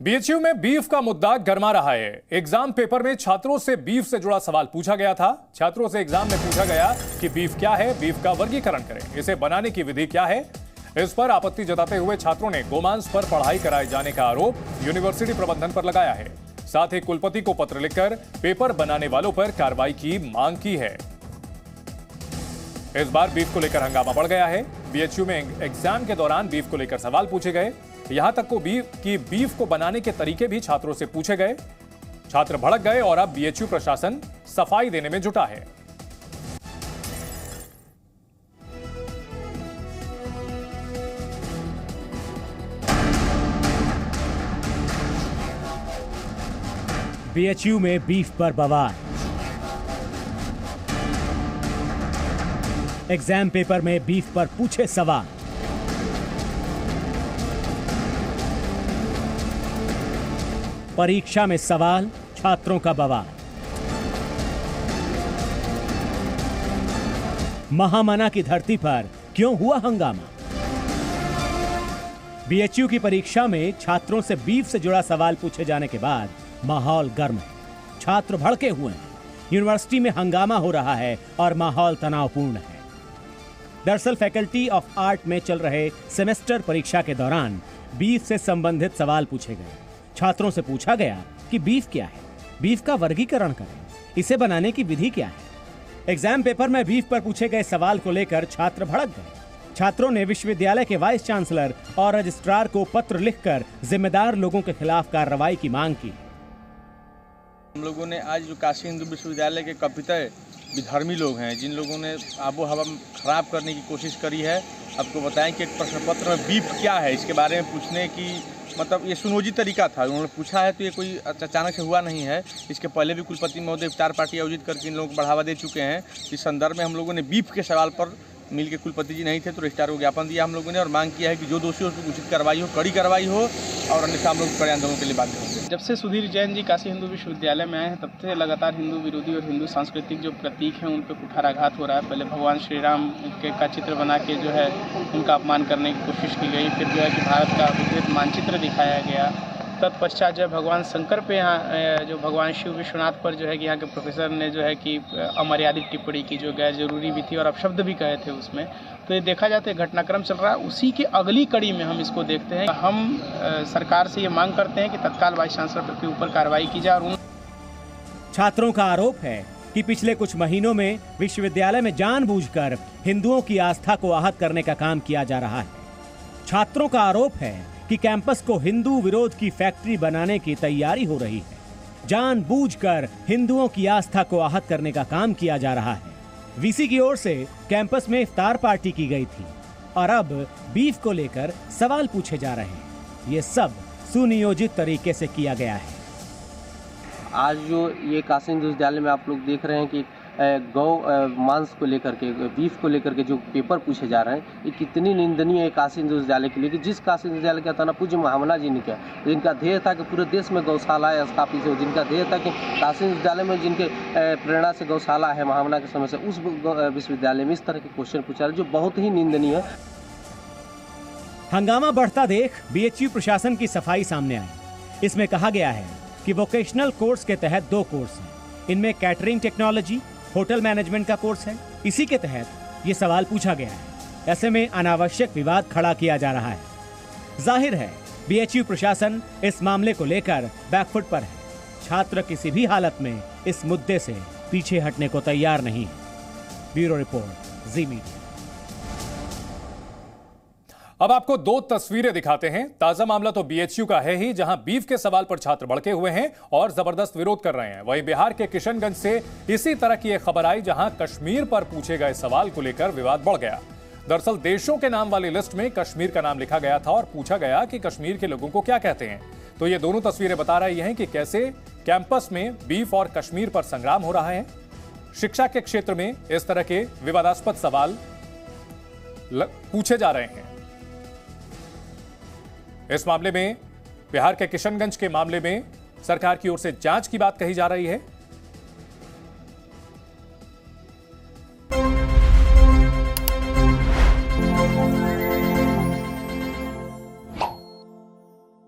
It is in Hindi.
बीएचयू में बीफ का मुद्दा गरमा रहा है। एग्जाम पेपर में छात्रों से बीफ से जुड़ा सवाल पूछा गया था। छात्रों से एग्जाम में पूछा गया कि बीफ क्या है, बीफ का वर्गीकरण करें, इसे बनाने की विधि क्या है। इस पर आपत्ति जताते हुए छात्रों ने गोमांस पर पढ़ाई कराए जाने का आरोप यूनिवर्सिटी प्रबंधन पर लगाया है। साथ ही कुलपति को पत्र लिखकर पेपर बनाने वालों पर कार्रवाई की मांग की है। इस बार बीफ को लेकर हंगामा बढ़ गया है। बीएचयू में एग्जाम के दौरान बीफ को लेकर सवाल पूछे गए। यहां तक को बीफ को बनाने के तरीके भी छात्रों से पूछे गए। छात्र भड़क गए और अब बीएचयू प्रशासन सफाई देने में जुटा है। बीएचयू में बीफ पर बवाल। एग्जाम पेपर में बीफ पर पूछे सवाल। परीक्षा में सवाल, छात्रों का बवाल। महामना की धरती पर क्यों हुआ हंगामा? बीएचयू की परीक्षा में छात्रों से बीफ से जुड़ा सवाल पूछे जाने के बाद माहौल गर्म है। छात्र भड़के हुए हैं। यूनिवर्सिटी में हंगामा हो रहा है और माहौल तनावपूर्ण है। दरअसल फैकल्टी ऑफ आर्ट में चल रहे सेमेस्टर परीक्षा के दौरान बीफ से संबंधित सवाल पूछे गए। छात्रों से पूछा गया कि बीफ क्या है, बीफ का वर्गीकरण करें, इसे बनाने की विधि क्या है। एग्जाम पेपर में बीफ पर पूछे गए सवाल को लेकर छात्र भड़क गए। छात्रों ने विश्वविद्यालय के वाइस चांसलर और रजिस्ट्रार को पत्र लिखकर जिम्मेदार लोगों के खिलाफ कार्रवाई की मांग की। हम लोगों ने आज जो काशी हिंदू विश्वविद्यालय के कपितय विधर्मी लोग हैं, जिन लोगों ने आबो हवा खराब करने की कोशिश करी है, आपको बताएं कि एक प्रश्न पत्र में बीफ क्या है इसके बारे में पूछने की मतलब ये सुनियोजित तरीका था। उन्होंने पूछा है तो ये कोई अचानक से हुआ नहीं है। इसके पहले भी कुलपति महोदय इफ्तार पार्टी आयोजित करके इन लोगों को बढ़ावा दे चुके हैं। इस संदर्भ में हम लोगों ने बीफ के सवाल पर मिल के कुलपति जी नहीं थे तो रजिस्ट्रार को ज्ञापन दिया हम लोगों ने और मांग किया है कि जो दोषी हो उसको उचित कार्रवाई हो, कड़ी कार्रवाई हो और अन्यथा हम लोग कड़े आंदोलन के लिए बाध्य होंगे। जब से सुधीर जैन जी काशी हिंदू विश्वविद्यालय में आए हैं तब से लगातार हिंदू विरोधी और हिंदू सांस्कृतिक जो प्रतीक हैं उन पर कुठाराघात हो रहा है। पहले भगवान श्री राम का चित्र बना के जो है उनका अपमान करने की कोशिश की गई। फिर जो है कि भारत का विकृत मानचित्र दिखाया गया। तत्पश्चात जो भगवान शंकर पे यहाँ जो भगवान शिव विश्वनाथ पर जो है कि यहाँ के प्रोफेसर ने जो है कि अमर्यादित टिप्पणी की जो गैर जरूरी भी थी और अपशब्द भी कहे थे उसमें। तो ये देखा जाता है घटनाक्रम चल रहा है। उसी की अगली कड़ी में हम इसको देखते हैं। हम सरकार से ये मांग करते हैं कि तत्काल वाइस चांसलर के ऊपर कार्रवाई की जाए। और छात्रों का आरोप है कि पिछले कुछ महीनों में विश्वविद्यालय में जानबूझकर हिंदुओं की आस्था को आहत करने का काम किया जा रहा है। छात्रों का आरोप है कि कैंपस को हिंदू विरोध की फैक्ट्री बनाने की तैयारी हो रही है। जानबूझकर हिंदुओं की आस्था को आहत करने का काम किया जा रहा है। वीसी की ओर से कैंपस में इफ्तार पार्टी की गई थी और अब बीफ को लेकर सवाल पूछे जा रहे हैं। ये सब सुनियोजित तरीके से किया गया है। आज जो ये काशी हिंदू विश्वविद्यालय में आप लोग देख रहे हैं कि गौ मांस को लेकर के, बीफ को लेकर के जो पेपर पूछे जा रहे हैं, ये कितनी निंदनीय है काशी हिंदू विश्वविद्यालय के लिए कि जिस काशी हिंदू विश्वविद्यालय का था ना पूज्य महामना जी ने किया, जिनका ध्येय था कि पूरे देश में गौशालाएं स्थापित हो, जिनका ध्येय था कि काशी विश्वविद्यालय में जिनके प्रेरणा से गौशाला है महामना के समय से, उस विश्वविद्यालय में इस तरह के क्वेश्चन पूछा रहे जो बहुत ही निंदनीय है। हंगामा बढ़ता देख बीएचयू प्रशासन की सफाई सामने आई। इसमें कहा गया है कि वोकेशनल कोर्स के तहत 2 कोर्स हैं। इनमें कैटरिंग टेक्नोलॉजी, होटल मैनेजमेंट का कोर्स है। इसी के तहत ये सवाल पूछा गया है। ऐसे में अनावश्यक विवाद खड़ा किया जा रहा है। जाहिर है बीएचयू प्रशासन इस मामले को लेकर बैकफुट पर है। छात्र किसी भी हालत में इस मुद्दे से पीछे हटने को तैयार नहीं है। ब्यूरो रिपोर्ट, जी मीडिया। अब आपको 2 तस्वीरें दिखाते हैं। ताजा मामला तो बीएचयू का है ही, जहां बीफ के सवाल पर छात्र भड़के हुए हैं और जबरदस्त विरोध कर रहे हैं। वहीं बिहार के किशनगंज से इसी तरह की एक खबर आई, जहां कश्मीर पर पूछे गए सवाल को लेकर विवाद बढ़ गया। दरअसल देशों के नाम वाली लिस्ट में कश्मीर का नाम लिखा गया था और पूछा गया कि कश्मीर के लोगों को क्या कहते हैं। तो ये दोनों तस्वीरें बता रही हैं कि कैसे कैंपस में बीफ और कश्मीर पर संग्राम हो रहा है। शिक्षा के क्षेत्र में इस तरह के विवादास्पद सवाल पूछे जा रहे हैं। इस मामले में बिहार के किशनगंज के मामले में सरकार की ओर से जांच की बात कही जा रही है।